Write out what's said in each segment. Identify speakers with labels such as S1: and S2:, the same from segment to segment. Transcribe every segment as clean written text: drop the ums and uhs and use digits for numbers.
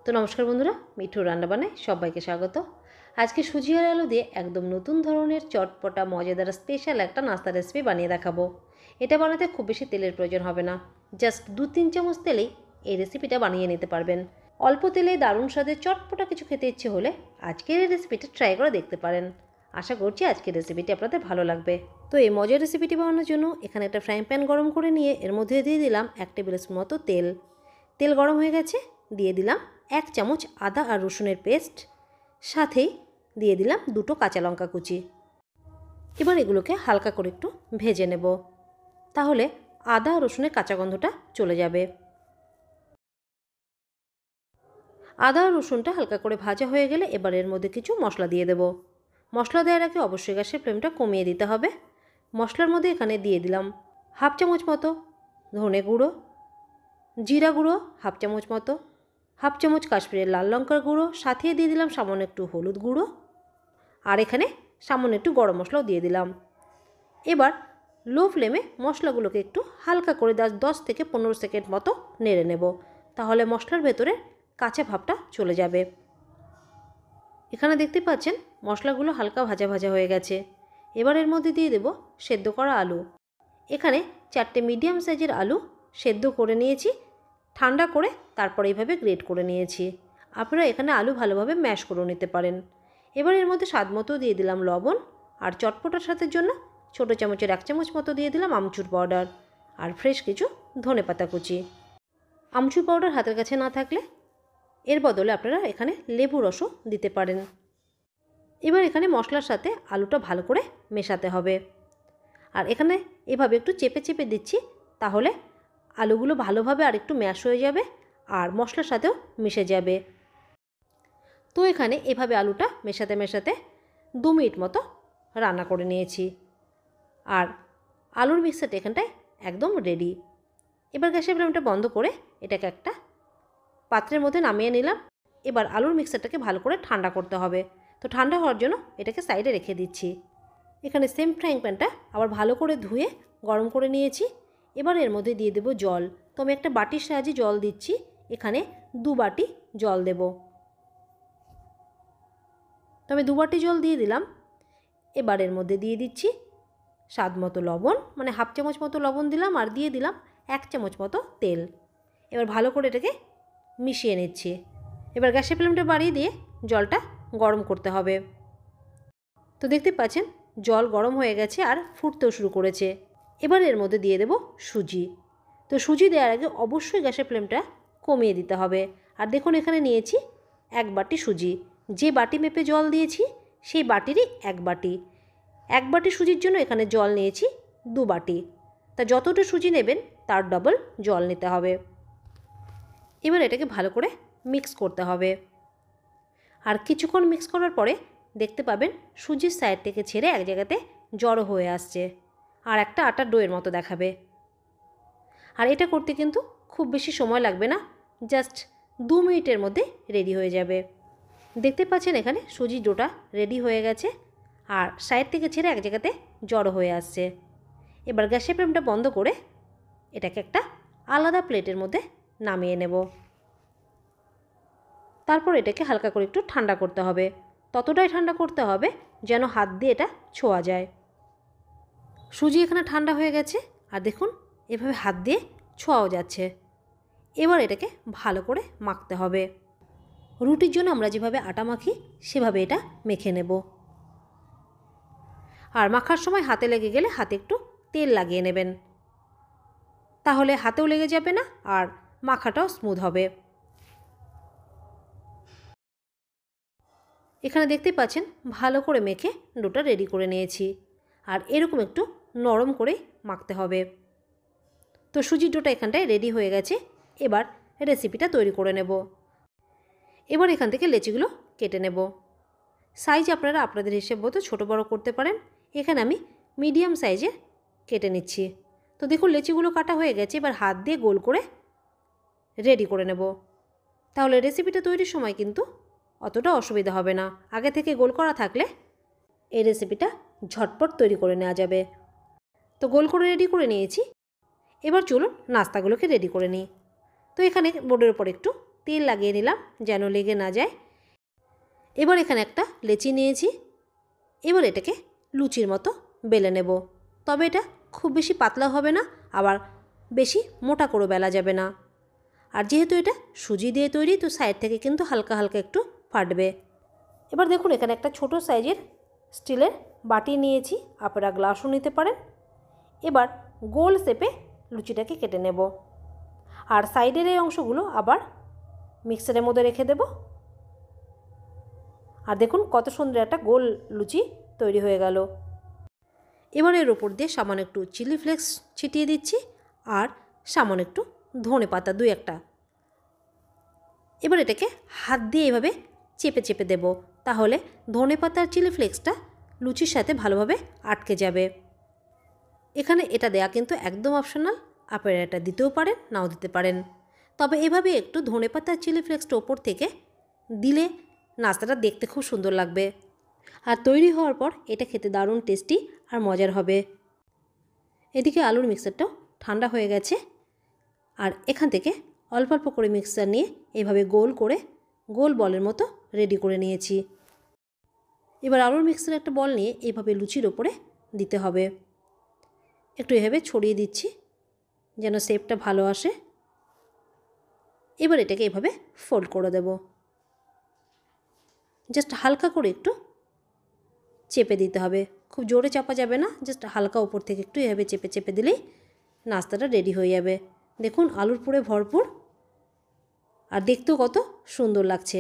S1: তো নমস্কার বন্ধুরা, মিঠুর রান্নাবান্নায় সবাইকে স্বাগত। আজকে সুজি আর আলু দিয়ে একদম নতুন ধরনের চটপটা মজাদার স্পেশাল একটা নাস্তা রেসিপি বানিয়ে দেখাবো। এটা বানাতে খুব বেশি তেলের প্রয়োজন হবে না, জাস্ট 2-3 চামচ তেলেই এই রেসিপিটা বানিয়ে নিতে পারবেন। অল্প তেলে দারুণ স্বাদের চটপটা কিছু খেতে ইচ্ছে হলে আজকের এই রেসিপিটা ট্রাই করে দেখতে পারেন। আশা করছি আজকের রেসিপিটি আপনাদের ভালো লাগবে। তো এই মজার রেসিপিটি বানানোর জন্য এখানে একটা ফ্রাইং প্যান গরম করে নিয়ে এর মধ্যে দিয়ে দিলাম 1 টেবিল স্পুন মতো তেল। তেল গরম হয়ে গেছে, দিয়ে দিলাম 1 চামচ আদা আর রসুনের পেস্ট, সাথেই দিয়ে দিলাম 2টো কাঁচা লঙ্কা কুচি। এবার এগুলোকে হালকা করে একটু ভেজে নেব, তাহলে আদা আর রসুনের কাঁচা গন্ধটা চলে যাবে। আদা আর রসুনটা হালকা করে ভাজা হয়ে গেলে এবার এর মধ্যে কিছু মশলা দিয়ে দেব। মশলা দেওয়ার আগে অবশ্যই গ্যাসের ফ্লেমটা কমিয়ে দিতে হবে। মশলার মধ্যে এখানে দিয়ে দিলাম 1/2 চামচ মতো ধনে গুঁড়ো, জিরা গুঁড়ো 1/2 চামচ মতো, 1/2 চামচ কাশ্মীরের লাল লঙ্কার গুঁড়ো, সাথে দিয়ে দিলাম সামান্য একটু হলুদ গুঁড়ো, আর এখানে সামান্য একটু গরম মশলাও দিয়ে দিলাম। এবার লো ফ্লেমে মশলাগুলোকে একটু হালকা করে 10 থেকে 15 সেকেন্ড মতো নেড়ে নেব, তাহলে মশলার ভেতরে কাঁচা ভাবটা চলে যাবে। এখানে দেখতে পাচ্ছেন মশলাগুলো হালকা ভাজা ভাজা হয়ে গেছে। এবার এর মধ্যে দিয়ে দেব সেদ্ধ করা আলু। এখানে 4টে মিডিয়াম সাইজের আলু সেদ্ধ করে নিয়েছি, ঠান্ডা করে তারপর এইভাবে গ্রেট করে নিয়েছি। আপনারা এখানে আলু ভালোভাবে ম্যাশ করে নিতে পারেন। এবার এর মধ্যে স্বাদ মতো দিয়ে দিলাম লবণ, আর চটপটার সাথে জন্য ছোটো চামচের 1 চামচ মতো দিয়ে দিলাম আমচুর পাউডার, আর ফ্রেশ কিছু ধনেপাতা কুচি। আমচুর পাউডার হাতের কাছে না থাকলে এর বদলে আপনারা এখানে লেবু রসও দিতে পারেন। এবার এখানে মশলার সাথে আলুটা ভালো করে মেশাতে হবে, আর এখানে এভাবে একটু চেপে চেপে দিচ্ছি, তাহলে আলুগুলো ভালোভাবে আর একটু ম্যাশ হয়ে যাবে আর মশলার সাথেও মিশে যাবে। তো এখানে এভাবে আলুটা মেশাতে মেশাতে 2 মিনিট মতো রান্না করে নিয়েছি, আর আলুর মিক্সারটা এখানটায় একদম রেডি। এবার গ্যাসের ফ্লেমটা বন্ধ করে এটাকে একটা পাত্রের মধ্যে নামিয়ে নিলাম। এবার আলুর মিক্সারটাকে ভালো করে ঠান্ডা করতে হবে, তো ঠান্ডা হওয়ার জন্য এটাকে সাইডে রেখে দিচ্ছি। এখানে সেম ফ্রাইং প্যানটা আবার ভালো করে ধুয়ে গরম করে নিয়েছি। এবার এর মধ্যে দিয়ে দেব জল। তো আমি একটা বাটির সাহায্যে জল দিচ্ছি, এখানে 2 বাটি জল দেব। তো আমি 2 বাটি জল দিয়ে দিলাম। এবার এর মধ্যে দিয়ে দিচ্ছি স্বাদ মতো লবণ, মানে 1/2 চামচ মতো লবণ দিলাম, আর দিয়ে দিলাম 1 চামচ মতো তেল। এবার ভালো করে এটাকে মিশিয়ে নিচ্ছি। এবার গ্যাসের ফ্লেমটা বাড়িয়ে দিয়ে জলটা গরম করতে হবে। তো দেখতে পাচ্ছেন জল গরম হয়ে গেছে আর ফুটতেও শুরু করেছে। এবার এর মধ্যে দিয়ে দেব সুজি। তো সুজি দেওয়ার আগে অবশ্যই গ্যাসের ফ্লেমটা কমিয়ে দিতে হবে। আর দেখুন এখানে নিয়েছি 1 বাটি সুজি। যে বাটি মেপে জল দিয়েছি সেই বাটিরই 1 বাটি। 1 বাটি সুজির জন্য এখানে জল নিয়েছি 2 বাটি। তা যতটা সুজি নেবেন তার ডবল জল নিতে হবে। এবার এটাকে ভালো করে মিক্স করতে হবে, আর কিছুক্ষণ মিক্স করার পরে দেখতে পাবেন সুজির সাইড থেকে ছেড়ে এক জায়গাতে জড়ো হয়ে আসছে, আর একটা আটার ডোয়ের মতো দেখাবে। আর এটা করতে কিন্তু খুব বেশি সময় লাগবে না, জাস্ট 2 মিনিটের মধ্যে রেডি হয়ে যাবে। দেখতে পাচ্ছেন এখানে সুজির ডোটা রেডি হয়ে গেছে, আর সাইড থেকে ছেড়ে এক জায়গাতে জড়ো হয়ে আসছে। এবার গ্যাসের ফ্লেমটা বন্ধ করে এটাকে একটা আলাদা প্লেটের মধ্যে নামিয়ে নেব। তারপর এটাকে হালকা করে একটু ঠান্ডা করতে হবে, ততটাই ঠান্ডা করতে হবে যেন হাত দিয়ে এটা ছোঁয়া যায়। সুজি এখানে ঠান্ডা হয়ে গেছে, আর দেখুন এভাবে হাত দিয়ে ছোঁয়াও যাচ্ছে। এবার এটাকে ভালো করে মাখতে হবে। রুটির জন্য আমরা যেভাবে আটা মাখি সেভাবে এটা মেখে নেব। আর মাখার সময় হাতে লেগে গেলে হাতে একটু তেল লাগিয়ে নেবেন, তাহলে হাতেও লেগে যাবে না আর মাখাটাও স্মুথ হবে। এখানে দেখতে পাচ্ছেন ভালো করে মেখে ডোটা রেডি করে নিয়েছি, আর এরকম একটু নরম করে মাখতে হবে। তো সুজির ডোটা এখানটায় রেডি হয়ে গেছে। এবার রেসিপিটা তৈরি করে নেব। এবার এখান থেকে লেচিগুলো কেটে নেব। সাইজ আপনারা আপনাদের হিসেব মতো ছোটো বড়ো করতে পারেন। এখানে আমি মিডিয়াম সাইজে কেটে নিচ্ছি। তো দেখুন লেচিগুলো কাটা হয়ে গেছে। এবার হাত দিয়ে গোল করে রেডি করে নেব, তাহলে রেসিপিটা তৈরির সময় কিন্তু অতটা অসুবিধা হবে না। আগে থেকে গোল করা থাকলে এই রেসিপিটা ঝটপট তৈরি করে নেওয়া যাবে। তো গোল করে রেডি করে নিয়েছি। এবার চলুন নাস্তাগুলোকে রেডি করে নিই। তো এখানে বোর্ডের উপর একটু তেল লাগিয়ে নিলাম যেন লেগে না যায়। এবার এখানে একটা লেচি নিয়েছি। এবার এটাকে লুচির মতো বেলে নেব। তবে এটা খুব বেশি পাতলা হবে না, আবার বেশি মোটা করে বেলা যাবে না। আর যেহেতু এটা সুজি দিয়ে তৈরি, তো সাইড থেকে কিন্তু হালকা হালকা একটু ফাটবে। এবার দেখুন এখানে একটা ছোট সাইজের স্টিলের বাটি নিয়েছি, আপনারা গ্লাসও নিতে পারেন। এবার গোল শেপে লুচিটাকে কেটে নেব। আর সাইডের এই অংশগুলো আবার মিক্সারের মধ্যে রেখে দেব। আর দেখুন কত সুন্দর একটা গোল লুচি তৈরি হয়ে গেল। এবার এর ওপর দিয়ে সামান্য একটু চিলি ফ্লেক্স ছিটিয়ে দিচ্ছি আর সামান্য একটু ধনে পাতা 2-1টা। এবার এটাকে হাত দিয়ে এভাবে চেপে চেপে দেব, তাহলে ধনে পাতার চিলি ফ্লেক্সটা লুচির সাথে ভালোভাবে আটকে যাবে। এখানে এটা দেয়া কিন্তু একদম অপশনাল, আপনারা এটা দিতেও পারেন নাও দিতে পারেন। তবে এভাবে একটু ধনে পাতার চিলি ফ্লেক্সটা ওপর থেকে দিলে নাস্তাটা দেখতে খুব সুন্দর লাগবে। আর তৈরি হওয়ার পর এটা খেতে দারুণ টেস্টি আর মজার হবে। এদিকে আলুর মিক্সারটাও ঠান্ডা হয়ে গেছে। আর এখান থেকে অল্প অল্প করে মিক্সার নিয়ে এভাবে গোল করে গোল বলের মতো রেডি করে নিয়েছি। এবার আলুর মিক্সার একটা বল নিয়ে এইভাবে লুচির ওপরে দিতে হবে। একটু এভাবে ছড়িয়ে দিচ্ছি যেন শেপটা ভালো আসে। এবার এটাকে এভাবে ফোল্ড করে দেব। জাস্ট হালকা করে একটু চেপে দিতে হবে, খুব জোরে চাপা যাবে না, জাস্ট হালকা উপর থেকে একটু এভাবে চেপে চেপে দিলেই নাস্তাটা রেডি হয়ে যাবে। দেখুন আলুর পুরে ভরপুর আর দেখতেও কত সুন্দর লাগছে।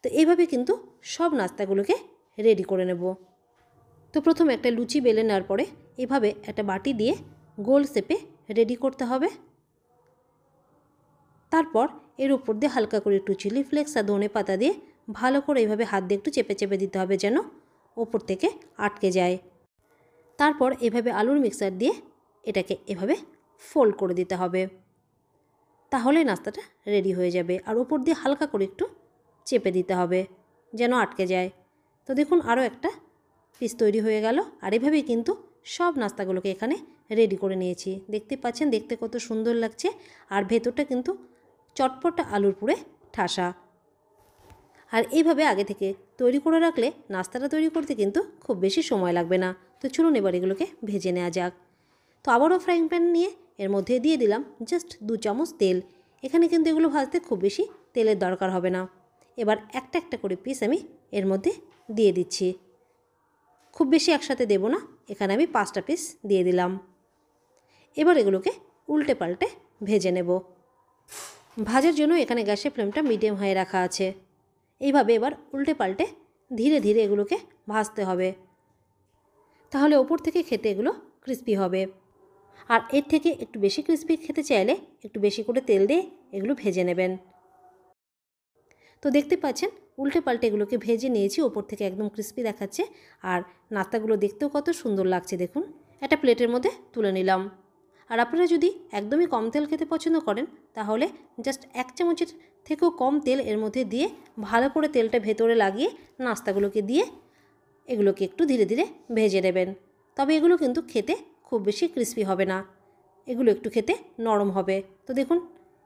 S1: তো এইভাবে কিন্তু সব নাস্তাগুলোকে রেডি করে নেব। তো প্রথমে একটা লুচি বেলে নেওয়ার পরে এভাবে একটা বাটি দিয়ে গোল শেপে রেডি করতে হবে। তারপর এর উপর দিয়ে হালকা করে একটু চিলি ফ্লেক্স আর ধনে পাতা দিয়ে ভালো করে এইভাবে হাত দিয়ে একটু চেপে চেপে দিতে হবে যেন ওপর থেকে আটকে যায়। তারপর এভাবে আলুর মিক্সার দিয়ে এটাকে এভাবে ফোল্ড করে দিতে হবে, তাহলে নাস্তাটা রেডি হয়ে যাবে। আর ওপর দিয়ে হালকা করে একটু চেপে দিতে হবে যেন আটকে যায়। তো দেখুন আরও একটা পিস তৈরি হয়ে গেল। আর এভাবেই কিন্তু সব নাস্তাগুলোকে এখানে রেডি করে নিয়েছি। দেখতে পাচ্ছেন দেখতে কত সুন্দর লাগছে। আর ভেতরটা কিন্তু চটপটা আলুর পুরে ঠাসা। আর এইভাবে আগে থেকে তৈরি করে রাখলে নাস্তাটা তৈরি করতে কিন্তু খুব বেশি সময় লাগবে না। তো চলুন এবার এগুলোকে ভেজে নেওয়া যাক। তো আবারও ফ্রাইং প্যান নিয়ে এর মধ্যে দিয়ে দিলাম জাস্ট 2 চামচ তেল। এখানে কিন্তু এগুলো ভাজতে খুব বেশি তেলের দরকার হবে না। এবার একটা একটা করে পিস আমি এর মধ্যে দিয়ে দিচ্ছি, খুব বেশি একসাথে দেব না, এখানে আমি 5টা পিস দিয়ে দিলাম। এবার এগুলোকে উল্টে পাল্টে ভেজে নেব। ভাজার জন্য এখানে গ্যাসের ফ্লেমটা মিডিয়াম হাই রাখা আছে। এইভাবে এবার উল্টে পাল্টে ধীরে ধীরে এগুলোকে ভাজতে হবে, তাহলে ওপর থেকে খেতে এগুলো ক্রিস্পি হবে। আর এর থেকে একটু বেশি ক্রিস্পি খেতে চাইলে একটু বেশি করে তেল দিয়ে এগুলো ভেজে নেবেন। তো দেখতে পাচ্ছেন উল্টে পাল্টে এগুলোকে ভেজে নিয়েছি, ওপর থেকে একদম ক্রিস্পি দেখাচ্ছে। আর নাস্তাগুলো দেখতেও কত সুন্দর লাগছে। দেখুন একটা প্লেটের মধ্যে তুলে নিলাম। আর আপনারা যদি একদমই কম তেল খেতে পছন্দ করেন তাহলে জাস্ট 1 চামচের থেকেও কম তেল এর মধ্যে দিয়ে ভালো করে তেলটা ভেতরে লাগিয়ে নাস্তাগুলোকে দিয়ে এগুলোকে একটু ধীরে ধীরে ভেজে নেবেন। তবে এগুলো কিন্তু খেতে খুব বেশি ক্রিস্পি হবে না, এগুলো একটু খেতে নরম হবে। তো দেখুন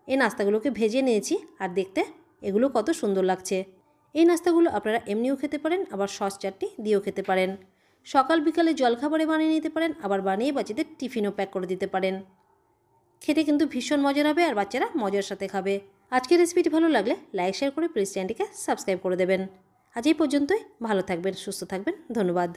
S1: এই নাস্তাগুলোকে ভেজে নিয়েছি আর দেখতে এগুলো কত সুন্দর লাগছে। এই নাস্তাগুলো আপনারা এমনিও খেতে পারেন, আবার সস চাটনি দিয়েও খেতে পারেন। সকাল বিকালে জলখাবারে বানিয়ে নিতে পারেন, আবার বানিয়ে বাচ্চাদের টিফিনও প্যাক করে দিতে পারেন। খেতে কিন্তু ভীষণ মজার হবে আর বাচ্চারা মজার সাথে খাবে। আজকের রেসিপিটি ভালো লাগলে লাইক শেয়ার করে প্লিজ চ্যানেলটিকে সাবস্ক্রাইব করে দেবেন। আজ এই পর্যন্তই, ভালো থাকবেন, সুস্থ থাকবেন, ধন্যবাদ।